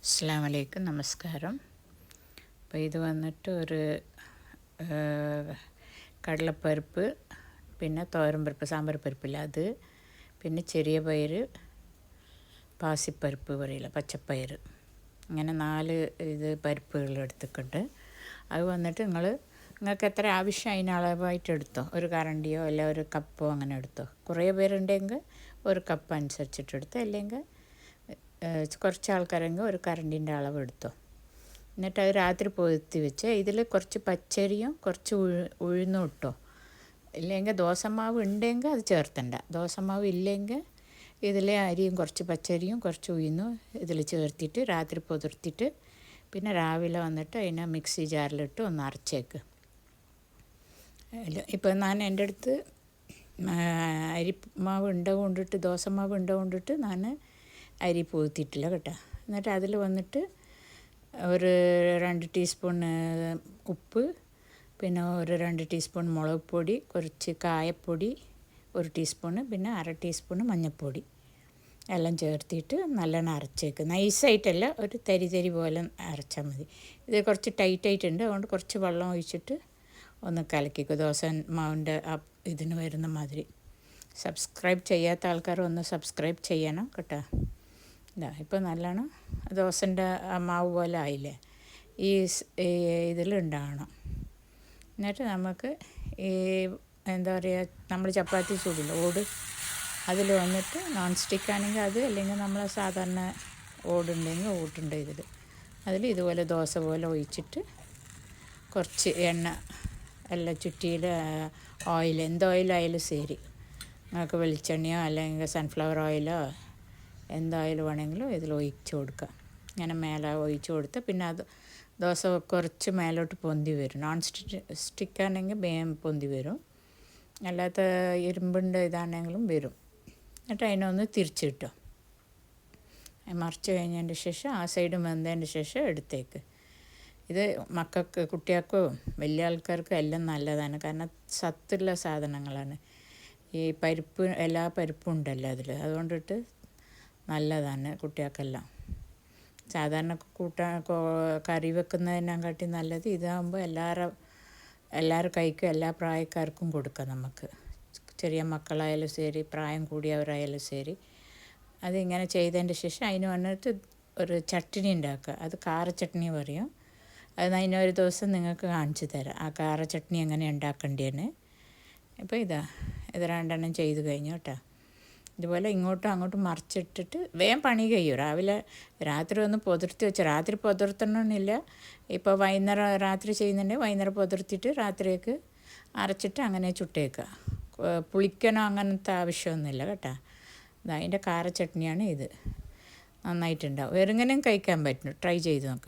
അസ്സലാമു അലൈക്കും, നമസ്കാരം. അപ്പോൾ ഇത് വന്നിട്ട് ഒരു കടലപ്പരിപ്പ്, പിന്നെ തോരൻപരിപ്പ്, സാമ്പാർ പരിപ്പില്ല അത്, പിന്നെ ചെറിയ പയർ, പാസിപ്പരിപ്പ് പറയില്ല, പച്ചപ്പയർ, ഇങ്ങനെ 4 പരിപ്പുകൾ എടുത്തിട്ടുണ്ട്. അത് വന്നിട്ട് നിങ്ങൾക്ക് എത്ര ആവശ്യം അതിന് അളവായിട്ട് എടുത്തോ. ഒരു കരണ്ടിയോ അല്ല ഒരു കപ്പോ അങ്ങനെ എടുത്തോ. കുറേ പേരുണ്ടെങ്കിൽ ഒരു കപ്പ് അനുസരിച്ചിട്ട് എടുത്തോ, അല്ലെങ്കിൽ കുറച്ച് ആൾക്കാരെങ്കിൽ ഒരു കരണ്ടീൻ്റെ അളവ് എടുത്തോ. എന്നിട്ട് അത് രാത്രി പൊതിർത്തി വെച്ച് ഇതിൽ കുറച്ച് പച്ചരിയും കുറച്ച് ഉഴുന്നും ഇട്ടോ. ഇല്ലെങ്കിൽ ദോശമാവ് ഉണ്ടെങ്കിൽ അത് ചേർത്തണ്ട. ദോശമാവ് ഇല്ലെങ്കിൽ ഇതിലെ അരിയും കുറച്ച് പച്ചരിയും കുറച്ച് ഉഴുന്നും ഇതിൽ ചേർത്തിട്ട് രാത്രി പൊതിർത്തിട്ട് പിന്നെ രാവിലെ വന്നിട്ട് അതിനെ മിക്സി ജാറിലിട്ട് ഒന്ന് അരച്ചേക്ക്. ഇപ്പോൾ എൻ്റെ അടുത്ത് അരിമാവ് ഉണ്ട കൊണ്ടിട്ട് ദോശമാവ് ഉണ്ട കൊണ്ടിട്ട് ഞാൻ അരി പൊതിർത്തിട്ടില്ല കേട്ടോ. എന്നിട്ട് അതിൽ വന്നിട്ട് ഒരു 2 ടീസ്പൂൺ ഉപ്പ്, പിന്നെ ഒരു 2 ടീസ്പൂൺ മുളക് പൊടി, കുറച്ച് കായപ്പൊടി 1 ടീസ്പൂണ്, പിന്നെ 1/2 ടീസ്പൂൺ മഞ്ഞൾപ്പൊടി എല്ലാം ചേർത്തിട്ട് നല്ലോണം അരച്ചേക്ക്. നൈസായിട്ടല്ല, ഒരു തരി പോലെ അരച്ചാൽ മതി. ഇത് കുറച്ച് ടൈറ്റായിട്ടുണ്ട്, അതുകൊണ്ട് കുറച്ച് വെള്ളം ഒഴിച്ചിട്ട് ഒന്ന് കലക്കിക്കും. ദോശ മാവിൻ്റെ ഇതിന് വരുന്ന മാതിരി. സബ്സ്ക്രൈബ് ചെയ്യാത്ത ആൾക്കാർ ഒന്ന് സബ്സ്ക്രൈബ് ചെയ്യണം കേട്ടോ. ഇപ്പോൾ നല്ലോണം ദോശൻ്റെ മാവ് പോലെ ആയില്ലേ, ഈ ഇതിലുണ്ടാകണം. എന്നിട്ട് നമുക്ക് ഈ എന്താ പറയുക, നമ്മൾ ചപ്പാത്തി ചൂടില്ല ഓട്, അതിൽ വന്നിട്ട് നോൺ സ്റ്റിക്ക് ആണെങ്കിൽ അത്, അല്ലെങ്കിൽ നമ്മൾ സാധാരണ ഓടുണ്ടെങ്കിൽ ഓട്ടുണ്ട് അതിൽ ഇതുപോലെ ദോശ പോലെ ഒഴിച്ചിട്ട് കുറച്ച് എണ്ണ എല്ലാം ചുറ്റിയിൽ ഓയിൽ, എന്ത് ഓയിലായാലും ശരി, നിങ്ങൾക്ക് വെളിച്ചെണ്ണയോ അല്ലെങ്കിൽ സൺഫ്ലവർ ഓയിലോ എന്തായാലും വേണമെങ്കിലും ഇതിൽ ഒഴിച്ച് കൊടുക്കുക. ഇങ്ങനെ മേലെ ഒഴിച്ച് കൊടുത്ത് പിന്നെ അത് ദോശ കുറച്ച് മേലോട്ട് പൊന്തി വരും. നോൺ സ്റ്റിക്കാണെങ്കിൽ വേഗം പൊന്തി വരും, അല്ലാത്ത ഇരുമ്പിൻ്റെ ഇതാണെങ്കിലും വരും. എന്നിട്ട് അതിനൊന്ന് തിരിച്ച് കിട്ടും. മറിച്ച് കഴിഞ്ഞതിൻ്റെ ശേഷം ആ സൈഡ് വെന്തതിൻ്റെ ശേഷം എടുത്തേക്ക്. ഇത് മക്കൾക്ക്, കുട്ടികൾക്കും വലിയ ആൾക്കാർക്കും എല്ലാം നല്ലതാണ്, കാരണം സത്തുള്ള സാധനങ്ങളാണ്. ഈ പരിപ്പ്, എല്ലാ പരിപ്പും ഉണ്ടല്ലോ അതിൽ, അതുകൊണ്ടിട്ട് നല്ലതാണ് കുട്ടികൾക്കെല്ലാം. സാധാരണ കറി വെക്കുന്നതിനെക്കാട്ടി നല്ലത് ഇതാകുമ്പോൾ എല്ലാവരും കഴിക്കും, എല്ലാ പ്രായക്കാർക്കും കൊടുക്കാം നമുക്ക്. ചെറിയ മക്കളായാലും ശരി, പ്രായം കൂടിയവരായാലും ശരി. അതിങ്ങനെ ചെയ്തതിൻ്റെ ശേഷം അതിന് വന്നിട്ട് ഒരു ചട്നി ഉണ്ടാക്കുക. അത് കാര ചട്നി പറയും. അത് അതിനൊരു ദിവസം നിങ്ങൾക്ക് കാണിച്ചു തരാം, ആ കാര ചട്നി എങ്ങനെ ഉണ്ടാക്കേണ്ടതെന്ന്. ഇപ്പോൾ ഇത് 2 ചെയ്ത് കഴിഞ്ഞു കേട്ടോ. ഇതുപോലെ ഇങ്ങോട്ടും അങ്ങോട്ടും മറിച്ചിട്ടിട്ട് വേഗം പണി കഴിയും. രാത്രി ഒന്ന് പൊതിർത്തി വെച്ച്, രാത്രി പൊതിർത്തണമെന്നില്ല. ഇപ്പോൾ വൈകുന്നേരം രാത്രി ചെയ്യുന്നുണ്ടെങ്കിൽ വൈകുന്നേരം പൊതിർത്തിട്ട് രാത്രിയേക്ക് അരച്ചിട്ട് അങ്ങനെ ചുട്ടേക്കുക. പുളിക്കനോ അങ്ങനത്തെ ആവശ്യമൊന്നുമില്ല കേട്ടോ. അതിൻ്റെ കാര ചട്നിയാണ് ഇത്. നന്നായിട്ടുണ്ടാവും. വെറുങ്ങനെയും കഴിക്കാൻ പറ്റും, ട്രൈ ചെയ്ത് നോക്ക്.